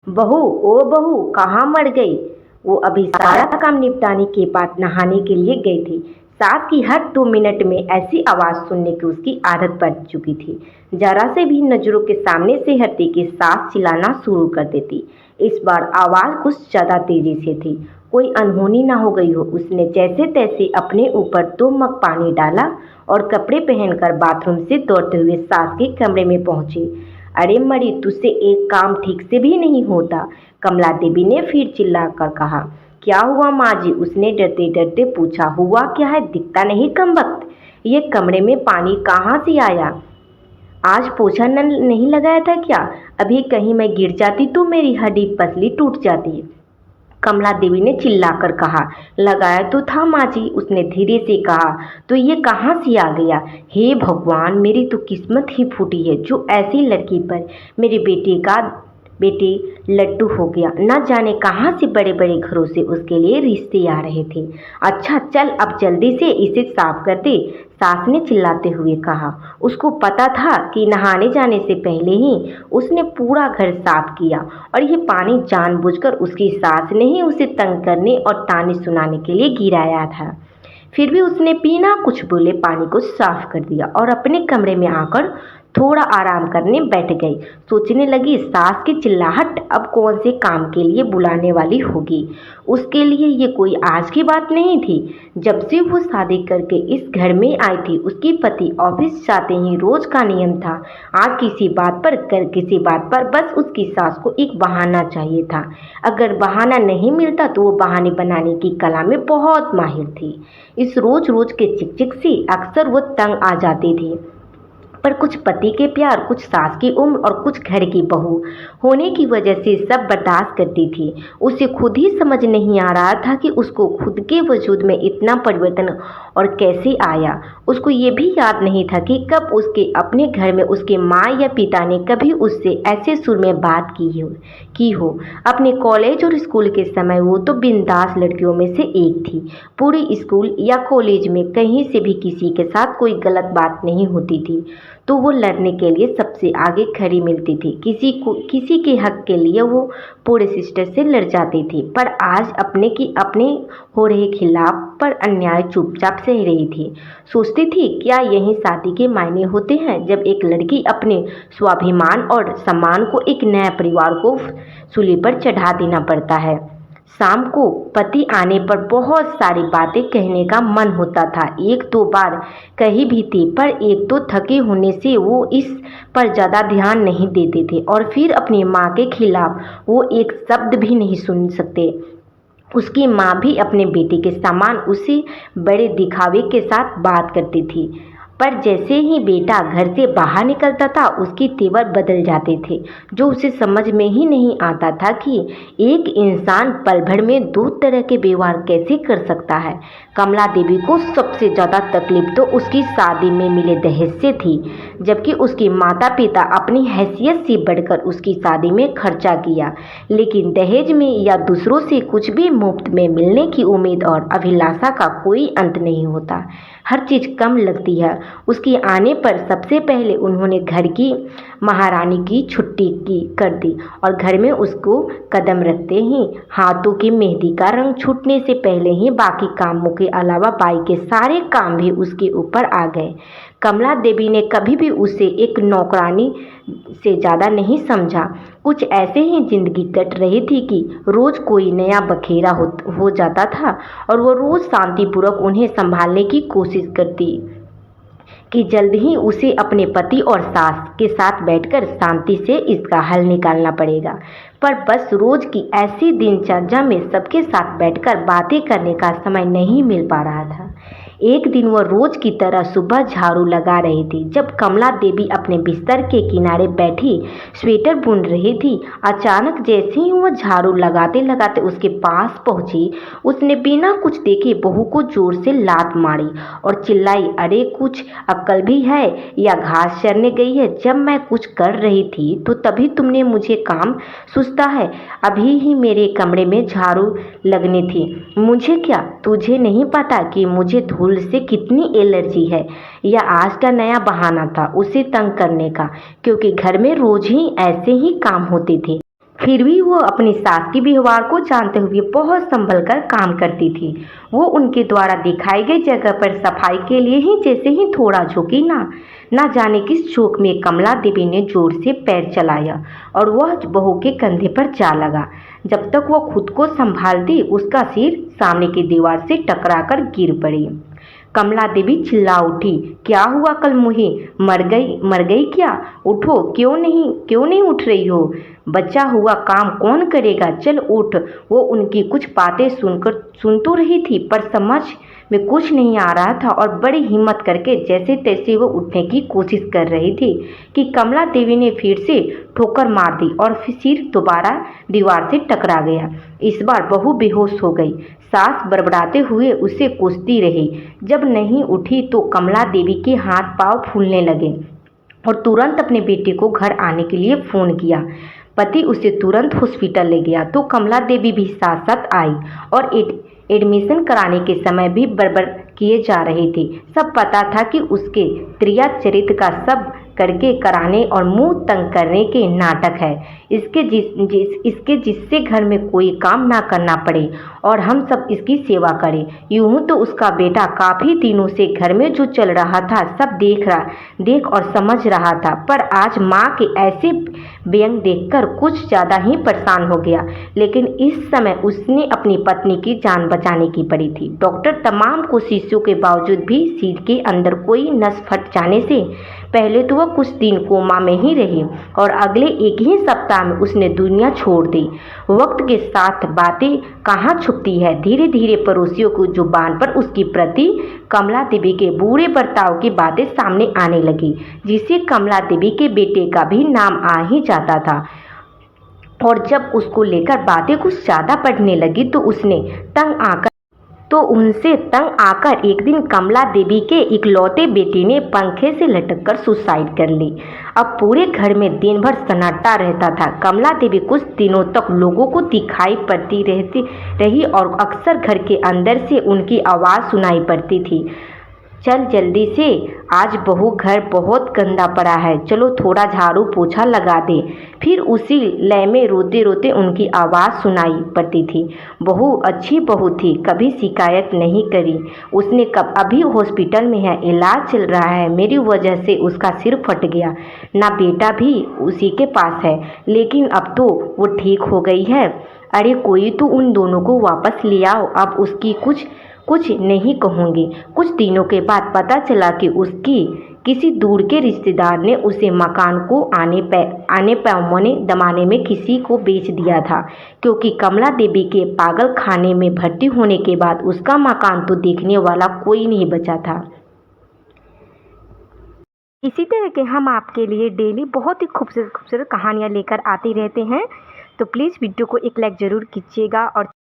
बहू, ओ बहू, कहाँ मर गई? वो अभी सारा काम निपटाने के बाद नहाने के लिए गई थी। सास की हर 2 मिनट में ऐसी आवाज सुनने की उसकी आदत पड़ चुकी थी। जरा से भी नजरों के सामने से हटती कि सास चिल्लाना शुरू कर देती। इस बार आवाज कुछ ज्यादा तेजी से थी। कोई अनहोनी ना हो गई हो। उसने जैसे तैसे अपने ऊपर 2 मग पानी डाला और कपड़े पहनकर बाथरूम से दौड़ते हुए सास के कमरे में पहुंची। अरे मरी, तुझसे एक काम ठीक से भी नहीं होता, कमला देवी ने फिर चिल्लाकर कहा। क्या हुआ माँ जी? उसने डरते डरते पूछा। हुआ क्या है, दिखता नहीं कमबख्त? ये कमरे में पानी कहाँ से आया? आज पोछा नहीं लगाया था क्या? अभी कहीं मैं गिर जाती तो मेरी हड्डी पसली टूट जाती। कमला देवी ने चिल्लाकर कहा। लगाया तो था माँ जी, उसने धीरे से कहा। तो ये कहाँ से आ गया? हे भगवान, मेरी तो किस्मत ही फूटी है जो ऐसी लड़की पर मेरे बेटे लड्डू हो गया। न जाने कहाँ से बड़े बड़े घरों से उसके लिए रिश्ते आ रहे थे। अच्छा चल, अब जल्दी से इसे साफ कर दे, सास ने चिल्लाते हुए कहा। उसको पता था कि नहाने जाने से पहले ही उसने पूरा घर साफ किया और ये पानी जानबूझकर उसकी सास ने ही उसे तंग करने और ताने सुनाने के लिए गिराया था। फिर भी उसने बिना कुछ बोले पानी को साफ कर दिया और अपने कमरे में आकर थोड़ा आराम करने बैठ गई। सोचने लगी, सास की चिल्लाहट अब कौन से काम के लिए बुलाने वाली होगी। उसके लिए ये कोई आज की बात नहीं थी। जब से वो शादी करके इस घर में आई थी, उसके पति ऑफिस जाते ही रोज का नियम था। आज किसी बात पर कर किसी बात पर बस उसकी सास को एक बहाना चाहिए था। अगर बहाना नहीं मिलता तो वो बहाने बनाने की कला में बहुत माहिर थी। इस रोज रोज के चिकचिक से अक्सर वो तंग आ जाती थी। पर कुछ पति के प्यार, कुछ सास की उम्र और कुछ घर की बहू होने की वजह से सब बर्दाश्त करती थी। उसे खुद ही समझ नहीं आ रहा था कि उसको खुद के वजूद में इतना परिवर्तन और कैसे आया। उसको ये भी याद नहीं था कि कब उसके अपने घर में उसके माँ या पिता ने कभी उससे ऐसे सुर में बात की हो। अपने कॉलेज और स्कूल के समय वो तो बिंदास लड़कियों में से एक थी। पूरी स्कूल या कॉलेज में कहीं से भी किसी के साथ कोई गलत बात नहीं होती थी तो वो लड़ने के लिए सबसे आगे खड़ी मिलती थी। किसी के हक के लिए वो पूरे सिस्टर से लड़ जाती थी। पर आज अपने हो रहे खिलाफ पर अन्याय चुपचाप सह रही थी। सोचती थी, क्या यही शादी के मायने होते हैं, जब एक लड़की अपने स्वाभिमान और सम्मान को एक नया परिवार को सूली पर चढ़ा देना पड़ता है। शाम को पति आने पर बहुत सारी बातें कहने का मन होता था। 1-2 बार कही भी थी, पर एक तो थके होने से वो इस पर ज़्यादा ध्यान नहीं देते थे और फिर अपनी माँ के खिलाफ वो एक शब्द भी नहीं सुन सकते। उसकी माँ भी अपने बेटे के समान उसे बड़े दिखावे के साथ बात करती थी, पर जैसे ही बेटा घर से बाहर निकलता था उसकी तेवर बदल जाते थे। जो उसे समझ में ही नहीं आता था कि एक इंसान पल भर में 2 तरह के व्यवहार कैसे कर सकता है। कमला देवी को सबसे ज़्यादा तकलीफ तो उसकी शादी में मिले दहेज से थी, जबकि उसके माता पिता अपनी हैसियत से बढ़कर उसकी शादी में खर्चा किया। लेकिन दहेज में या दूसरों से कुछ भी मुफ्त में मिलने की उम्मीद और अभिलाषा का कोई अंत नहीं होता। हर चीज़ कम लगती है। उसके आने पर सबसे पहले उन्होंने घर की महारानी की छुट्टी कर दी और घर में उसको कदम रखते ही हाथों की मेहंदी का रंग छूटने से पहले ही बाकी कामों के अलावा बाई के सारे काम भी उसके ऊपर आ गए। कमला देवी ने कभी भी उसे एक नौकरानी से ज़्यादा नहीं समझा। कुछ ऐसे ही जिंदगी कट रही थी कि रोज कोई नया बखेरा हो जाता था और वो रोज शांतिपूर्वक उन्हें संभालने की कोशिश करती कि जल्द ही उसे अपने पति और सास के साथ बैठकर शांति से इसका हल निकालना पड़ेगा। पर बस रोज की ऐसी दिनचर्या में सबके साथ बैठकर बातें करने का समय नहीं मिल पा रहा था। एक दिन वह रोज की तरह सुबह झाड़ू लगा रही थी। जब कमला देवी अपने बिस्तर के किनारे बैठी स्वेटर बुन रही थी, अचानक जैसे ही वह झाड़ू लगाते लगाते उसके पास पहुंची, उसने बिना कुछ देखे बहू को जोर से लात मारी और चिल्लाई, अरे कुछ अक्ल भी है या घास चरने गई है? जब मैं कुछ कर रही थी तो तभी तुमने मुझे काम सुझता है। अभी ही मेरे कमरे में झाड़ू लगनी थी। मुझे क्या, तुझे नहीं पता कि मुझे धूल से कितनी एलर्जी है? यह आज का नया बहाना था उसे तंग करने का, क्योंकि घर में रोज ही ऐसे ही काम होते थे। फिर भी वो अपनी सास के व्यवहार को जानते हुए बहुत संभल कर काम करती थी। वो उनके द्वारा दिखाई गई जगह पर सफाई के लिए ही जैसे ही थोड़ा झुकी ना जाने किस झोंक में कमला देवी ने जोर से पैर चलाया और वह बहू के कंधे पर जा लगा। जब तक वो खुद को संभालती उसका सिर सामने की दीवार से टकराकर गिर पड़ी। कमला देवी चिल्ला उठी, क्या हुआ कलमुही, मर गई क्या? उठो, क्यों नहीं उठ रही हो? बचा हुआ काम कौन करेगा, चल उठ। वो उनकी कुछ बातें सुन तो रही थी पर समझ में कुछ नहीं आ रहा था और बड़ी हिम्मत करके जैसे तैसे वो उठने की कोशिश कर रही थी कि कमला देवी ने फिर से ठोकर मार दी और फिर सिर दोबारा दीवार से टकरा गया। इस बार बहू बेहोश हो गई। सास बड़बड़ाते हुए उसे कोसती रही। जब नहीं उठी तो कमला देवी के हाथ पांव फूलने लगे और तुरंत अपने बेटे को घर आने के लिए फ़ोन किया। पति उसे तुरंत हॉस्पिटल ले गया तो कमला देवी भी साथ साथ आई और एडमिशन कराने के समय भी बड़बड़ किए जा रहे थे। सब पता था कि उसके त्रिया चरित्र का सब करके कराने और मुंह तंग करने के नाटक है। इसके जिससे घर में कोई काम ना करना पड़े और हम सब इसकी सेवा करें। यूं तो उसका बेटा काफ़ी दिनों से घर में जो चल रहा था सब देख और समझ रहा था, पर आज माँ के ऐसे व्यंग देखकर कुछ ज़्यादा ही परेशान हो गया। लेकिन इस समय उसने अपनी पत्नी की जान बचाने की पड़ी थी। डॉक्टर तमाम कोशिशों के बावजूद भी सिर के अंदर कोई नस फट जाने से पहले तो वह कुछ दिन कोमा में ही रही और अगले एक ही सप्ताह में उसने दुनिया छोड़ दी। वक्त के साथ बातें कहाँ छुपती है। धीरे धीरे पड़ोसियों की जुबान पर उसकी प्रति कमला देवी के बुरे बर्ताव की बातें सामने आने लगी, जिससे कमला देवी के बेटे का भी नाम आ ही जाता था। और जब उसको लेकर बातें कुछ ज़्यादा बढ़ने लगी तो उनसे तंग आकर एक दिन कमला देवी के इकलौते बेटे ने पंखे से लटककर सुसाइड कर ली। अब पूरे घर में दिन भर सन्नाटा रहता था। कमला देवी कुछ दिनों तक लोगों को दिखाई पड़ती रही और अक्सर घर के अंदर से उनकी आवाज़ सुनाई पड़ती थी, चल जल्दी से, आज बहू घर बहुत गंदा पड़ा है, चलो थोड़ा झाड़ू पोछा लगा दे। फिर उसी लय में रोते रोते उनकी आवाज़ सुनाई पड़ती थी। बहू अच्छी बहू थी, कभी शिकायत नहीं करी। उसने कब अभी हॉस्पिटल में है, इलाज चल रहा है, मेरी वजह से उसका सिर फट गया ना, बेटा भी उसी के पास है, लेकिन अब तो वो ठीक हो गई है। अरे कोई तो उन दोनों को वापस ले आओ, अब उसकी कुछ नहीं कहूँगी। कुछ दिनों के बाद पता चला कि उसकी किसी दूर के रिश्तेदार ने उसे मकान को आने पैमाने दमाने में किसी को बेच दिया था, क्योंकि कमला देवी के पागल खाने में भर्ती होने के बाद उसका मकान तो देखने वाला कोई नहीं बचा था। इसी तरह के हम आपके लिए डेली बहुत ही खूबसूरत कहानियाँ लेकर आते रहते हैं, तो प्लीज़ वीडियो को एक लाइक ज़रूर कीजिएगा और